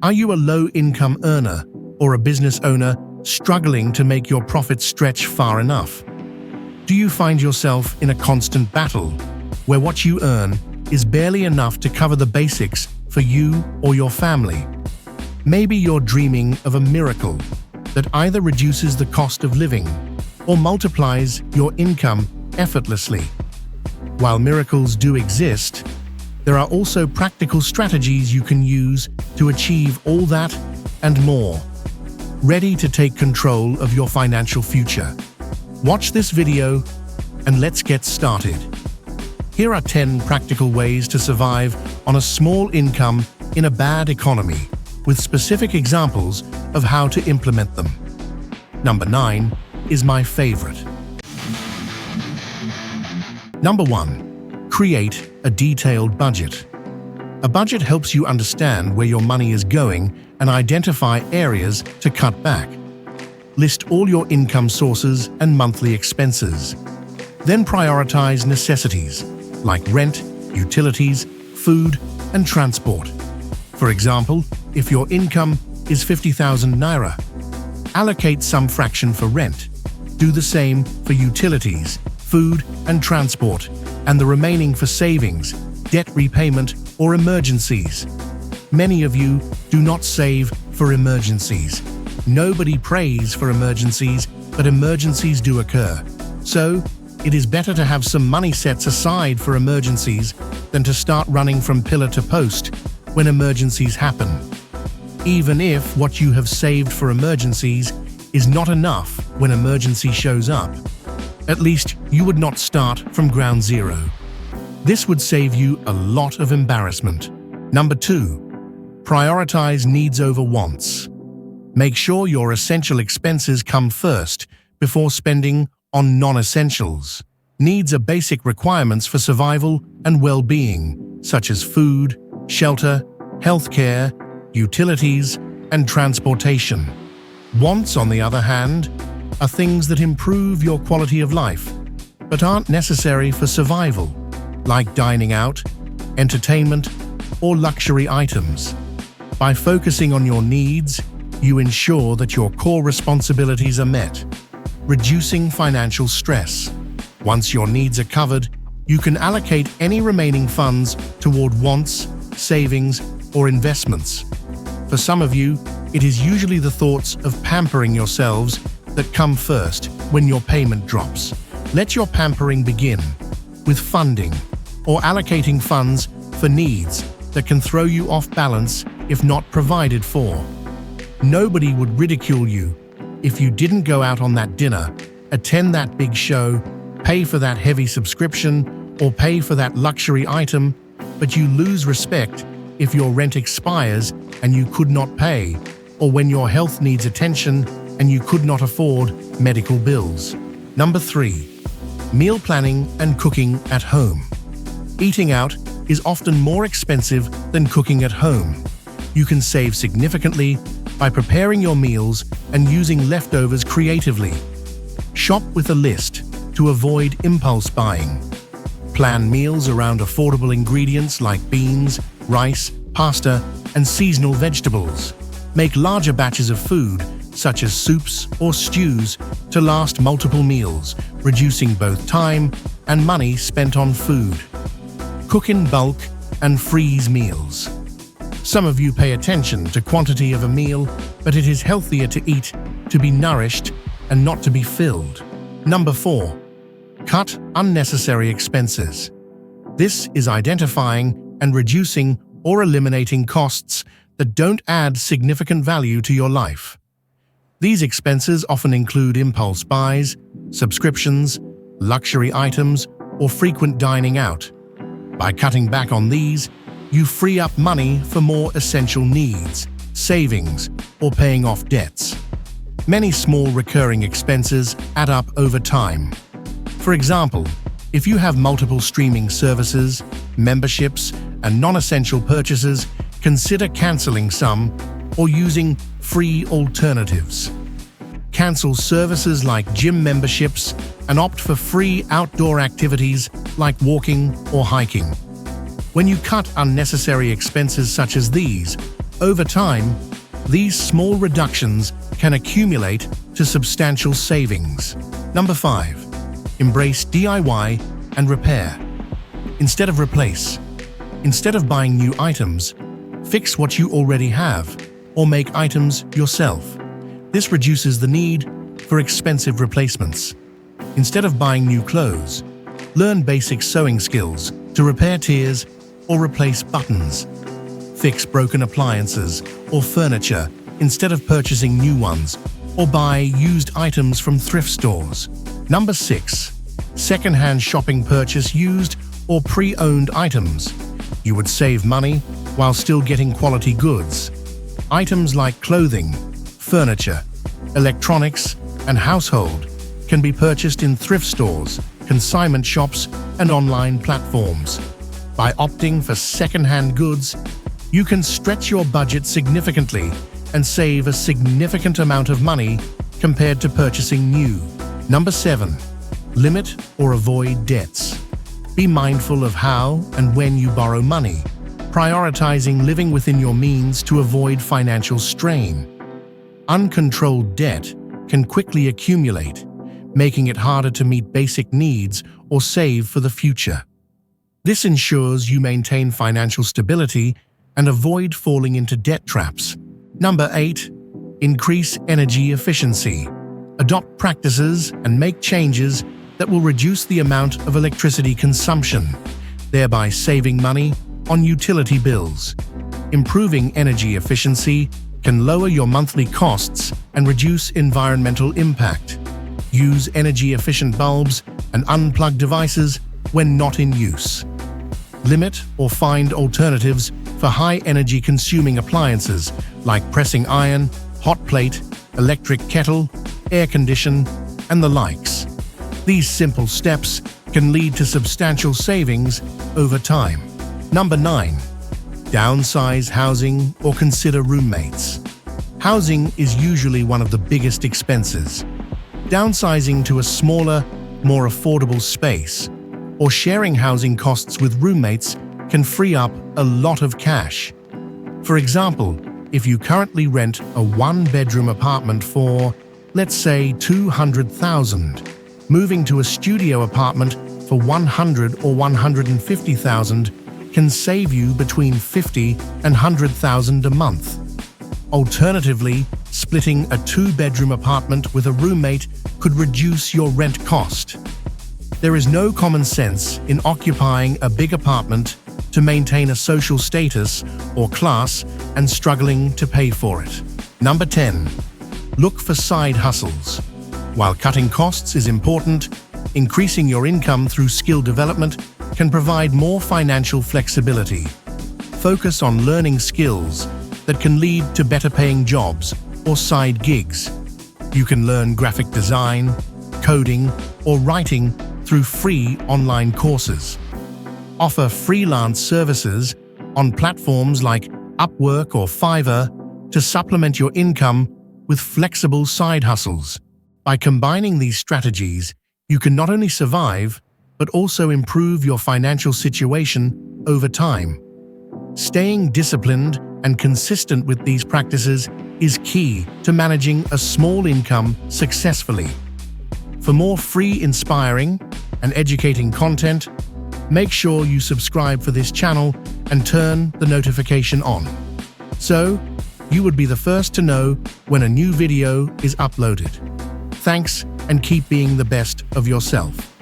Are you a low-income earner or a business owner struggling to make your profits stretch far enough? Do you find yourself in a constant battle where what you earn is barely enough to cover the basics for you or your family? Maybe you're dreaming of a miracle that either reduces the cost of living or multiplies your income effortlessly. While miracles do exist, there are also practical strategies you can use to achieve all that and more. Ready to take control of your financial future? Watch this video and let's get started. Here are 10 practical ways to survive on a small income in a bad economy, with specific examples of how to implement them. Number 9 is my favorite. Number 1. Create a detailed budget. A budget helps you understand where your money is going and identify areas to cut back. List all your income sources and monthly expenses. Then prioritize necessities like rent, utilities, food, and transport. For example, if your income is 50,000 naira, allocate some fraction for rent. Do the same for utilities, food, and transport, and the remaining for savings, debt repayment, or emergencies. Many of you do not save for emergencies. Nobody prays for emergencies, but emergencies do occur. So, it is better to have some money set aside for emergencies than to start running from pillar to post when emergencies happen. Even if what you have saved for emergencies is not enough when emergency shows up, at least you would not start from ground zero. This would save you a lot of embarrassment. Number 2. Prioritize needs over wants. Make sure your essential expenses come first before spending on non-essentials. Needs are basic requirements for survival and well-being, such as food, shelter, healthcare, utilities, and transportation. Wants, on the other hand, are things that improve your quality of life, but aren't necessary for survival, like dining out, entertainment, or luxury items. By focusing on your needs, you ensure that your core responsibilities are met, reducing financial stress. Once your needs are covered, you can allocate any remaining funds toward wants, savings, or investments. For some of you, it is usually the thoughts of pampering yourselves that come first when your payment drops. Let your pampering begin with funding or allocating funds for needs that can throw you off balance if not provided for. Nobody would ridicule you if you didn't go out on that dinner, attend that big show, pay for that heavy subscription, or pay for that luxury item, but you lose respect if your rent expires and you could not pay, or when your health needs attention and you could not afford medical bills. Number 3. Meal planning and cooking at home. Eating out is often more expensive than cooking at home. You can save significantly by preparing your meals and using leftovers creatively. Shop with a list to avoid impulse buying. Plan meals around affordable ingredients like beans, rice, pasta, and seasonal vegetables. Make larger batches of food, such as soups or stews, to last multiple meals, reducing both time and money spent on food. Cook in bulk and freeze meals. Some of you pay attention to quantity of a meal, but it is healthier to eat to be nourished and not to be filled. Number 4. Cut unnecessary expenses. This is identifying and reducing or eliminating costs that don't add significant value to your life. These expenses often include impulse buys, subscriptions, luxury items, or frequent dining out. By cutting back on these, you free up money for more essential needs, savings, or paying off debts. Many small recurring expenses add up over time. For example, if you have multiple streaming services, memberships, and non-essential purchases, consider canceling some or using free alternatives. Cancel services like gym memberships and opt for free outdoor activities like walking or hiking. When you cut unnecessary expenses such as these, Over time, these small reductions can accumulate to substantial savings. Number 5. Embrace DIY and repair. Instead of replace. Instead of buying new items, fix what you already have or make items yourself. This reduces the need for expensive replacements. Instead of buying new clothes, learn basic sewing skills to repair tears or replace buttons. Fix broken appliances or furniture instead of purchasing new ones, or buy used items from thrift stores. Number 6. Second-hand shopping. Purchase used or pre-owned items. You would save money while still getting quality goods. Items like clothing, furniture, electronics, and household can be purchased in thrift stores, consignment shops, and online platforms. By opting for second-hand goods, you can stretch your budget significantly and save a significant amount of money compared to purchasing new. Number 7. Limit or avoid debts. Be mindful of how and when you borrow money, prioritizing living within your means to avoid financial strain. Uncontrolled debt can quickly accumulate, making it harder to meet basic needs or save for the future. This ensures you maintain financial stability and avoid falling into debt traps. Number 8. Increase energy efficiency. Adopt practices and make changes that will reduce the amount of electricity consumption, thereby saving money on utility bills. Improving energy efficiency can lower your monthly costs and reduce environmental impact. Use energy-efficient bulbs and unplug devices when not in use. Limit or find alternatives for high-energy consuming appliances like pressing iron, hot plate, electric kettle, air condition, and the likes. These simple steps can lead to substantial savings over time. Number 9. Downsize housing or consider roommates. Housing is usually one of the biggest expenses. Downsizing to a smaller, more affordable space or sharing housing costs with roommates can free up a lot of cash. For example, if you currently rent a one-bedroom apartment for, let's say, $200,000, moving to a studio apartment for $100,000 or $150,000 can save you between $50,000 and $100,000 a month. Alternatively, splitting a two-bedroom apartment with a roommate could reduce your rent cost. There is no common sense in occupying a big apartment to maintain a social status or class and struggling to pay for it. Number 10. Look for side hustles. While cutting costs is important, increasing your income through skill development can provide more financial flexibility. Focus on learning skills that can lead to better-paying jobs or side gigs. You can learn graphic design, coding, or writing through free online courses. Offer freelance services on platforms like Upwork or Fiverr to supplement your income with flexible side hustles. By combining these strategies, you can not only survive, but also improve your financial situation over time. Staying disciplined and consistent with these practices is key to managing a small income successfully. For more free, inspiring, and educating content, make sure you subscribe for this channel and turn the notification on, so you would be the first to know when a new video is uploaded. Thanks, and keep being the best of yourself.